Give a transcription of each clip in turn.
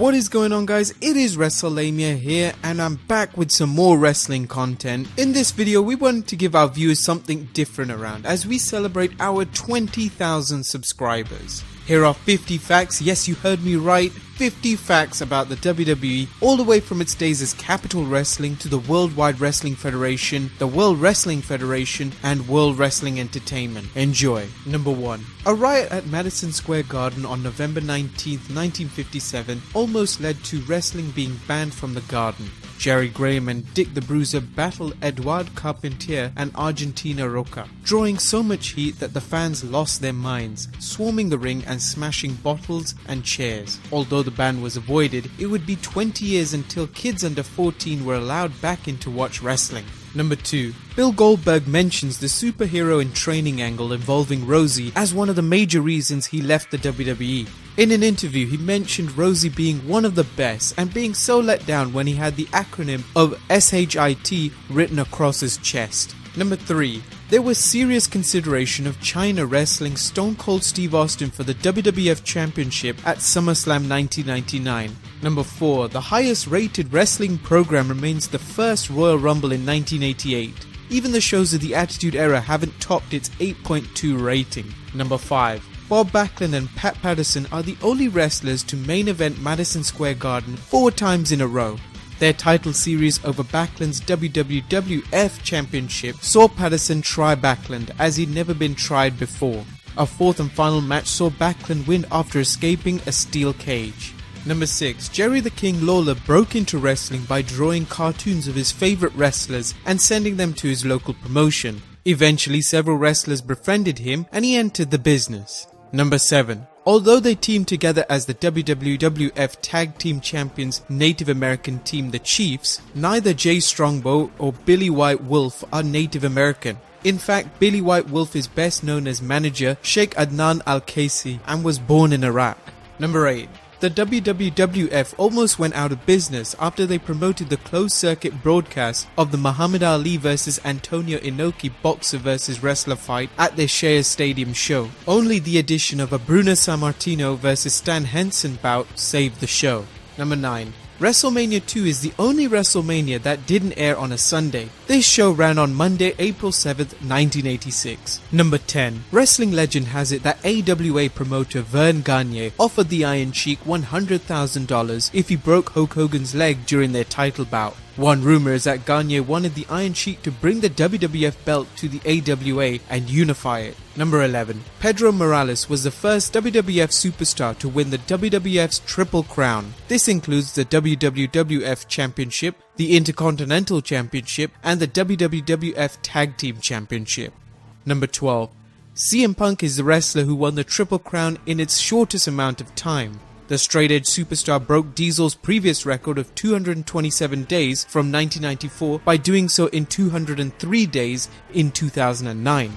What is going on, guys? It is Wrestlelamia here, and I'm back with some more wrestling content. In this video, we wanted to give our viewers something different around as we celebrate our 20,000 subscribers. Here are 50 facts, yes, you heard me right, 50 facts about the WWE, all the way from its days as Capital Wrestling to the Worldwide Wrestling Federation, the World Wrestling Federation, and World Wrestling Entertainment. Enjoy. Number 1. A riot at Madison Square Garden on November 19, 1957 almost led to wrestling being banned from the Garden. Jerry Graham and Dick the Bruiser battled Eduardo Carpentier and Argentina Roca, drawing so much heat that the fans lost their minds, swarming the ring and smashing bottles and chairs. Although the ban was avoided, it would be 20 years until kids under 14 were allowed back in to watch wrestling. Number 2. Bill Goldberg mentions the superhero in training angle involving Rosie as one of the major reasons he left the WWE. In an interview, he mentioned Rosie being one of the best and being so let down when he had the acronym of SHIT written across his chest. Number 3. There was serious consideration of China wrestling Stone Cold Steve Austin for the WWF Championship at SummerSlam 1999. Number 4. The highest rated wrestling program remains the first Royal Rumble in 1988. Even the shows of the Attitude Era haven't topped its 8.2 rating. Number 5. Bob Backlund and Pat Patterson are the only wrestlers to main event Madison Square Garden 4 times in a row. Their title series over Backlund's WWF Championship saw Patterson try Backlund as he'd never been tried before. A 4th and final match saw Backlund win after escaping a steel cage. Number 6. Jerry the King Lawler broke into wrestling by drawing cartoons of his favorite wrestlers and sending them to his local promotion. Eventually, several wrestlers befriended him and he entered the business. Number 7. Although they teamed together as the WWF Tag Team Champions Native American team the Chiefs, neither Jay Strongbow or Billy White Wolf are Native American. In fact, Billy White Wolf is best known as manager Sheikh Adnan Al-Kaisi and was born in Iraq. Number 8. The WWF almost went out of business after they promoted the closed-circuit broadcast of the Muhammad Ali vs Antonio Inoki boxer vs wrestler fight at their Shea Stadium show. Only the addition of a Bruno Sammartino vs Stan Henson bout saved the show. Number 9. WrestleMania 2 is the only WrestleMania that didn't air on a Sunday. This show ran on Monday, April 7th, 1986. Number 10. Wrestling legend has it that AWA promoter Vern Gagne offered the Iron Sheik $100,000 if he broke Hulk Hogan's leg during their title bout. One rumor is that Gagne wanted the Iron Sheik to bring the WWF belt to the AWA and unify it. Number 11. Pedro Morales was the first WWF superstar to win the WWF's Triple Crown. This includes the WWF Championship, the Intercontinental Championship, and the WWF Tag Team Championship. Number 12. CM Punk is the wrestler who won the Triple Crown in its shortest amount of time. The straight-edge superstar broke Diesel's previous record of 227 days from 1994 by doing so in 203 days in 2009.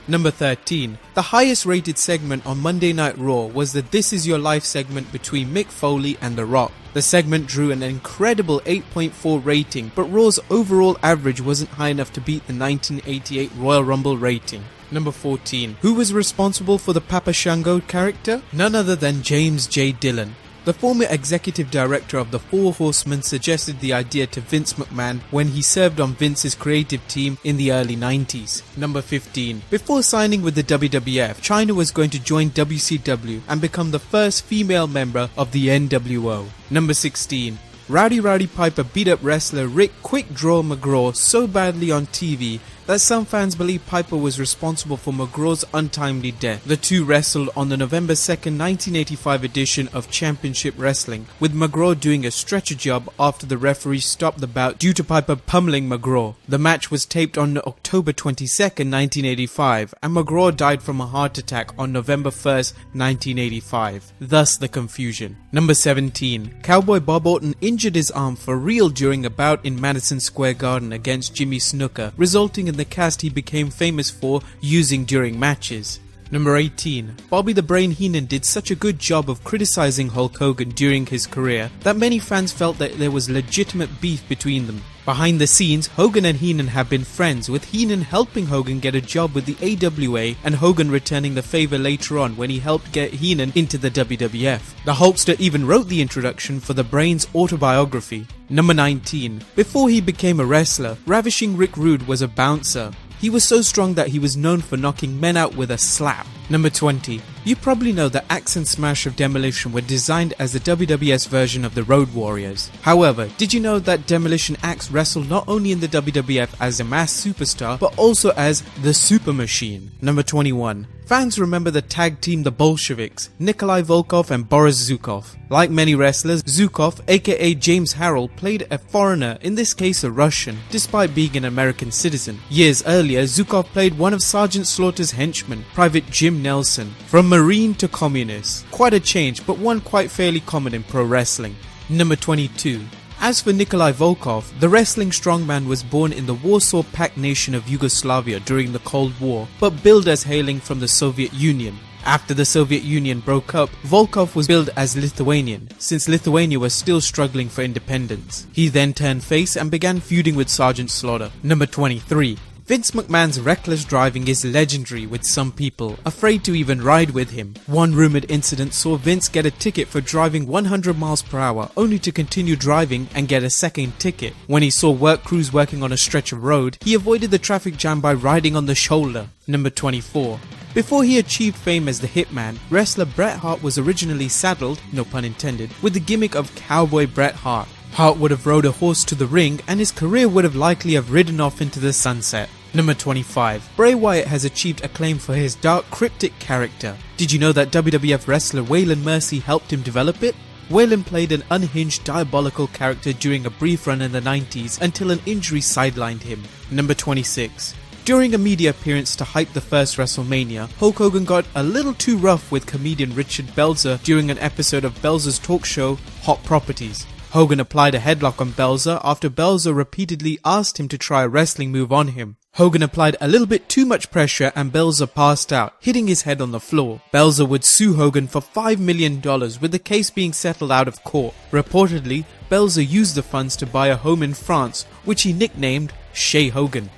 Number 13. The highest rated segment on Monday Night Raw was the This Is Your Life segment between Mick Foley and The Rock. The segment drew an incredible 8.4 rating, but Raw's overall average wasn't high enough to beat the 1988 Royal Rumble rating. Number 14. Who was responsible for the Papa Shango character? None other than James J. Dillon. The former executive director of the Four Horsemen suggested the idea to Vince McMahon when he served on Vince's creative team in the early 90s. Number 15. Before signing with the WWF, Chyna was going to join WCW and become the first female member of the NWO. Number 16. Rowdy Piper beat up wrestler Rick Quick Draw McGraw so badly on TV that some fans believe Piper was responsible for McGraw's untimely death. The two wrestled on the November 2nd, 1985 edition of Championship Wrestling, with McGraw doing a stretcher job after the referee stopped the bout due to Piper pummeling McGraw. The match was taped on October 22nd, 1985, and McGraw died from a heart attack on November 1st, 1985. Thus the confusion. Number 17. Cowboy Bob Orton injured his arm for real during a bout in Madison Square Garden against Jimmy Snuka, resulting in the cast he became famous for using during matches. Number 18. Bobby the Brain Heenan did such a good job of criticizing Hulk Hogan during his career that many fans felt that there was legitimate beef between them. Behind the scenes, Hogan and Heenan have been friends, with Heenan helping Hogan get a job with the AWA and Hogan returning the favor later on when he helped get Heenan into the WWF. The Hulkster even wrote the introduction for the Brain's autobiography. Number 19. Before he became a wrestler, Ravishing Rick Rude was a bouncer. He was so strong that he was known for knocking men out with a slap. Number 20. You probably know that Axe and Smash of Demolition were designed as the WWF's version of the Road Warriors. However, did you know that Demolition Axe wrestled not only in the WWF as a mass superstar, but also as the Super Machine? Number 21. Fans remember the tag team the Bolsheviks, Nikolai Volkov and Boris Zukov. Like many wrestlers, Zukov, aka James Harrell, played a foreigner, in this case a Russian, despite being an American citizen. Years earlier, Zukov played one of Sergeant Slaughter's henchmen, Private Jim Nelson. From Marine to Communist. Quite a change, but one quite fairly common in pro wrestling. Number 22. As for Nikolai Volkov, the wrestling strongman was born in the Warsaw Pact nation of Yugoslavia during the Cold War, but billed as hailing from the Soviet Union. After the Soviet Union broke up, Volkov was billed as Lithuanian, since Lithuania was still struggling for independence. He then turned face and began feuding with Sergeant Slaughter. Number 23. Vince McMahon's reckless driving is legendary, with some people afraid to even ride with him. One rumored incident saw Vince get a ticket for driving 100 miles per hour, only to continue driving and get a second ticket. When he saw work crews working on a stretch of road, he avoided the traffic jam by riding on the shoulder. Number 24. Before he achieved fame as the Hitman, wrestler Bret Hart was originally saddled, no pun intended, with the gimmick of Cowboy Bret Hart. Hart would have rode a horse to the ring and his career would have likely have ridden off into the sunset. Number 25. Bray Wyatt has achieved acclaim for his dark, cryptic character. Did you know that WWF wrestler Waylon Mercy helped him develop it? Waylon played an unhinged, diabolical character during a brief run in the 90s until an injury sidelined him. Number 26. During a media appearance to hype the first WrestleMania, Hulk Hogan got a little too rough with comedian Richard Belzer during an episode of Belzer's talk show, Hot Properties. Hogan applied a headlock on Belzer after Belzer repeatedly asked him to try a wrestling move on him. Hogan applied a little bit too much pressure and Belzer passed out, hitting his head on the floor. Belzer would sue Hogan for $5 million, with the case being settled out of court. Reportedly, Belzer used the funds to buy a home in France, which he nicknamed Chez Hogan.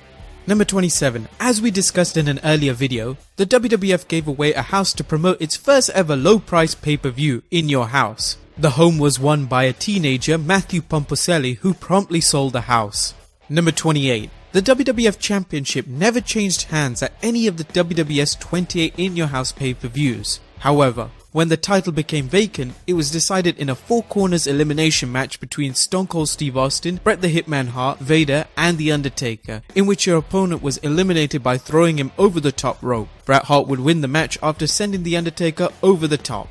Number 27. As we discussed in an earlier video, the WWF gave away a house to promote its first ever low price pay-per-view, In Your House. The home was won by a teenager, Matthew Pomposelli, who promptly sold the house. Number 28. The WWF Championship never changed hands at any of the WWF's 28 In Your House pay-per-views. However, when the title became vacant, it was decided in a four corners elimination match between Stone Cold Steve Austin, Bret the Hitman Hart, Vader and The Undertaker, in which your opponent was eliminated by throwing him over the top rope. Bret Hart would win the match after sending The Undertaker over the top.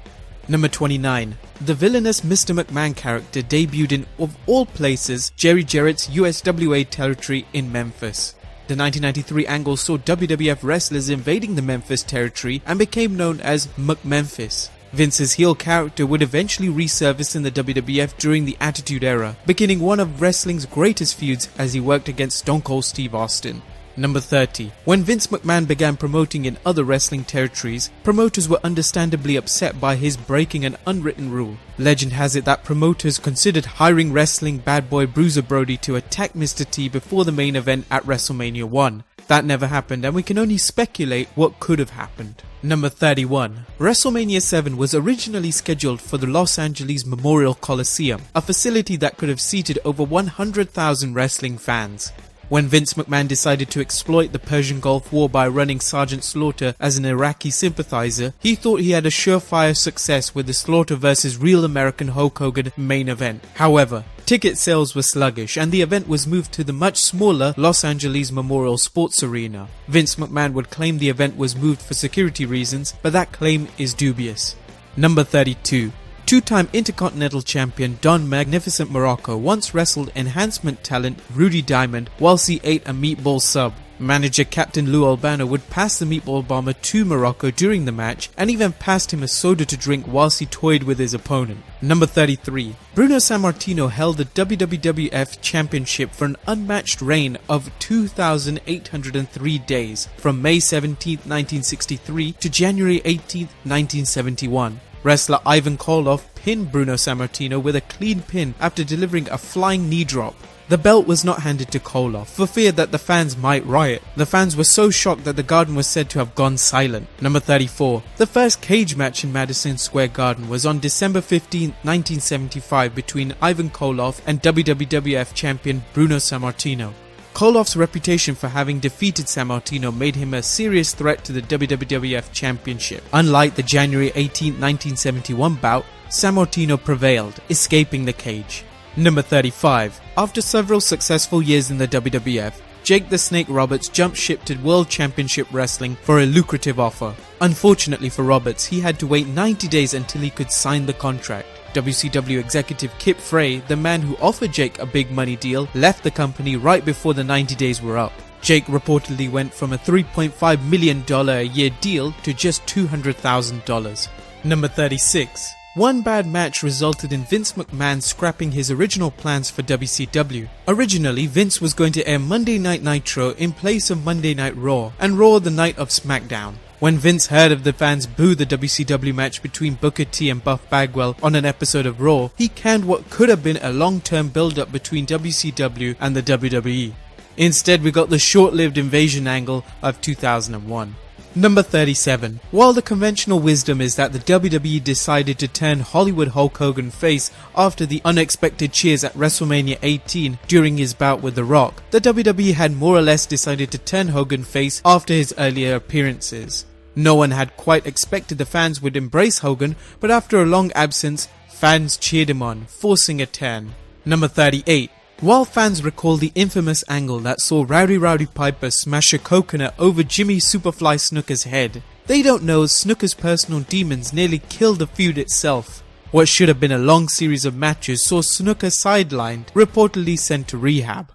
Number 29. The villainous Mr. McMahon character debuted in, of all places, Jerry Jarrett's USWA territory in Memphis. The 1993 angle saw WWF wrestlers invading the Memphis territory and became known as MCMEMPHIS. Vince's heel character would eventually resurface in the WWF during the Attitude Era, beginning one of wrestling's greatest feuds as he worked against Stone Cold Steve Austin. Number 30. When Vince McMahon began promoting in other wrestling territories, promoters were understandably upset by his breaking an unwritten rule. Legend has it that promoters considered hiring wrestling bad boy Bruiser Brody to attack Mr. T before the main event at WrestleMania 1. That never happened and we can only speculate what could have happened. Number 31. WrestleMania 7 was originally scheduled for the Los Angeles Memorial Coliseum, a facility that could have seated over 100,000 wrestling fans. When Vince McMahon decided to exploit the Persian Gulf War by running Sergeant Slaughter as an Iraqi sympathizer, he thought he had a surefire success with the Slaughter vs. Real American Hulk Hogan main event. However, ticket sales were sluggish and the event was moved to the much smaller Los Angeles Memorial Sports Arena. Vince McMahon would claim the event was moved for security reasons, but that claim is dubious. Number 32. Two-time Intercontinental Champion Don Magnificent Morocco once wrestled enhancement talent Rudy Diamond whilst he ate a meatball sub. Manager Captain Lou Albano would pass the meatball bomber to Morocco during the match and even passed him a soda to drink whilst he toyed with his opponent. Number 33. Bruno Sammartino held the WWF Championship for an unmatched reign of 2,803 days from May 17, 1963 to January 18, 1971. Wrestler Ivan Koloff pinned Bruno Sammartino with a clean pin after delivering a flying knee drop. The belt was not handed to Koloff for fear that the fans might riot. The fans were so shocked that the garden was said to have gone silent. Number 34. The first cage match in Madison Square Garden was on December 15, 1975 between Ivan Koloff and WWF champion Bruno Sammartino. Koloff's reputation for having defeated Sammartino made him a serious threat to the WWF Championship. Unlike the January 18, 1971 bout, Sammartino prevailed, escaping the cage. Number 35. After several successful years in the WWF, Jake the Snake Roberts jumped ship to World Championship Wrestling for a lucrative offer. Unfortunately for Roberts, he had to wait 90 days until he could sign the contract. WCW executive Kip Frey, the man who offered Jake a big money deal, left the company right before the 90 days were up. Jake reportedly went from a $3.5 million a year deal to just $200,000. Number 36. One bad match resulted in Vince McMahon scrapping his original plans for WCW. Originally, Vince was going to air Monday Night Nitro in place of Monday Night Raw, and Raw the night of SmackDown. When Vince heard of the fans boo the WCW match between Booker T and Buff Bagwell on an episode of Raw, he canned what could have been a long-term build-up between WCW and the WWE. Instead, we got the short-lived invasion angle of 2001. Number 37. While the conventional wisdom is that the WWE decided to turn Hollywood Hulk Hogan face after the unexpected cheers at WrestleMania 18 during his bout with The Rock, the WWE had more or less decided to turn Hogan face after his earlier appearances. No one had quite expected the fans would embrace Hogan, but after a long absence, fans cheered him on, forcing a turn. Number 38. While fans recall the infamous angle that saw Rowdy Piper smash a coconut over Jimmy Superfly Snuka's head, they don't know Snuka's personal demons nearly killed the feud itself. What should have been a long series of matches saw Snuka sidelined, reportedly sent to rehab.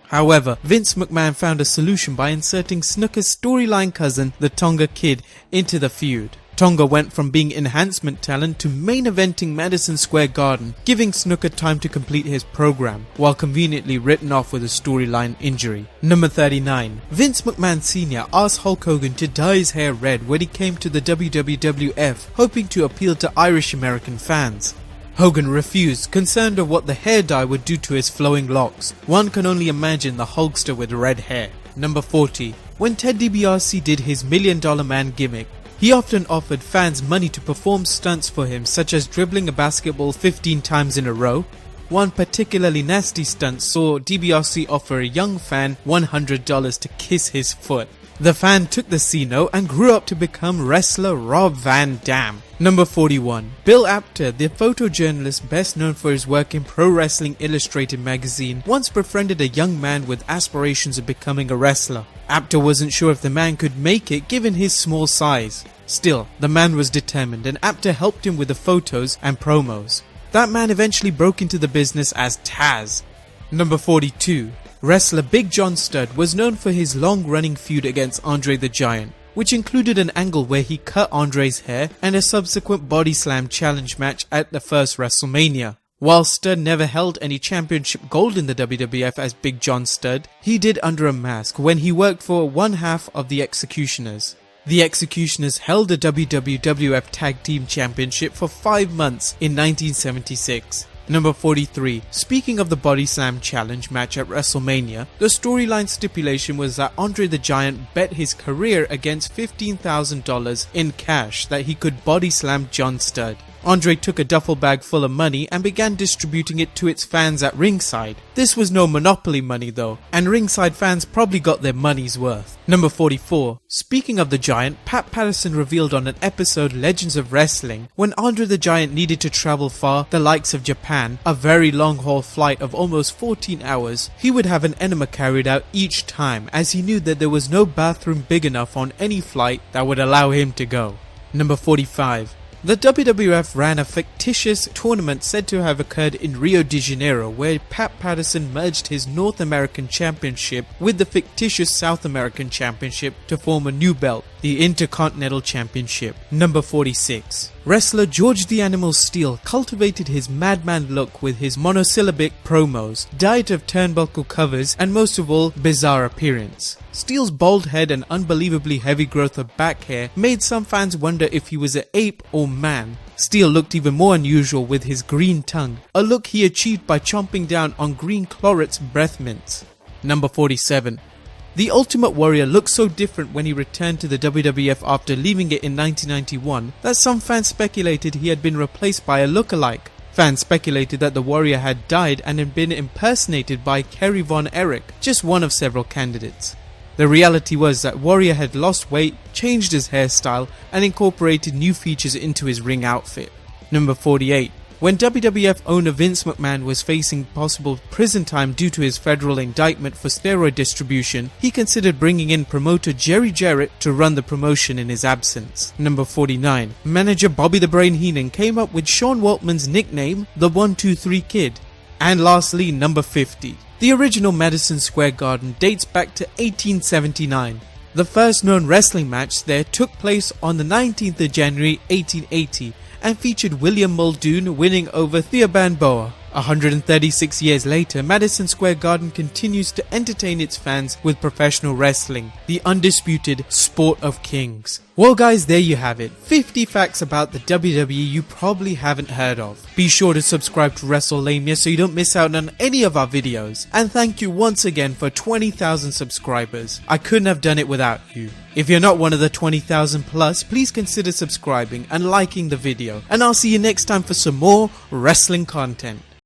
However, Vince McMahon found a solution by inserting Snuka's storyline cousin, the Tonga Kid, into the feud. Tonga went from being enhancement talent to main eventing Madison Square Garden, giving Snuka time to complete his program, while conveniently written off with a storyline injury. Number 39. Vince McMahon Sr. asked Hulk Hogan to dye his hair red when he came to the WWF, hoping to appeal to Irish American fans. Hogan refused, concerned of what the hair dye would do to his flowing locks. One can only imagine the Hulkster with red hair. Number 40. When Ted DiBiase did his $1 Million Man gimmick, he often offered fans money to perform stunts for him, such as dribbling a basketball 15 times in a row. One particularly nasty stunt saw DiBiase offer a young fan $100 to kiss his foot. The fan took the C-note and grew up to become wrestler Rob Van Dam. Number 41. Bill Apter, the photojournalist best known for his work in Pro Wrestling Illustrated magazine, once befriended a young man with aspirations of becoming a wrestler. Apter wasn't sure if the man could make it given his small size. Still, the man was determined, and Apter helped him with the photos and promos. That man eventually broke into the business as Taz. Number 42. Wrestler Big John Studd was known for his long-running feud against Andre the Giant, which included an angle where he cut Andre's hair and a subsequent body slam challenge match at the first WrestleMania. While Studd never held any championship gold in the WWF as Big John Studd, he did under a mask when he worked for one half of the Executioners. The Executioners held the WWF Tag Team Championship for 5 months in 1976. Number 43. Speaking of the Body Slam Challenge match at WrestleMania, the storyline stipulation was that Andre the Giant bet his career against $15,000 in cash that he could body slam John Studd. Andre took a duffel bag full of money and began distributing it to its fans at ringside. This was no monopoly money though, and ringside fans probably got their money's worth. Number 44. Speaking of the Giant, Pat Patterson revealed on an episode Legends of Wrestling, when Andre the Giant needed to travel far, the likes of Japan, a very long haul flight of almost 14 hours, he would have an enema carried out each time, as he knew that there was no bathroom big enough on any flight that would allow him to go. Number 45. The WWF ran a fictitious tournament said to have occurred in Rio de Janeiro, where Pat Patterson merged his North American Championship with the fictitious South American Championship to form a new belt, the Intercontinental Championship. Number 46. Wrestler George the Animal Steele cultivated his madman look with his monosyllabic promos, diet of turnbuckle covers, and most of all, bizarre appearance. Steel's bald head and unbelievably heavy growth of back hair made some fans wonder if he was an ape or man. Steel looked even more unusual with his green tongue, a look he achieved by chomping down on green Clorets breath mints. Number 47. The Ultimate Warrior looked so different when he returned to the WWF after leaving it in 1991 that some fans speculated he had been replaced by a lookalike. Fans speculated that the Warrior had died and had been impersonated by Kerry Von Erich, just one of several candidates. The reality was that Warrior had lost weight, changed his hairstyle, and incorporated new features into his ring outfit. Number 48. When WWF owner Vince McMahon was facing possible prison time due to his federal indictment for steroid distribution, he considered bringing in promoter Jerry Jarrett to run the promotion in his absence. Number 49. Manager Bobby the Brain Heenan came up with Sean Waltman's nickname, the 123 Kid. And lastly, number 50. The original Madison Square Garden dates back to 1879. The first known wrestling match there took place on the 19th of January 1880 and featured William Muldoon winning over Theoban Boa. 136 years later, Madison Square Garden continues to entertain its fans with professional wrestling, the undisputed sport of kings. Well guys, there you have it, 50 facts about the WWE you probably haven't heard of. Be sure to subscribe to Wrestlelamia so you don't miss out on any of our videos. And thank you once again for 20,000 subscribers. I couldn't have done it without you. If you're not one of the 20,000 plus, please consider subscribing and liking the video. And I'll see you next time for some more wrestling content.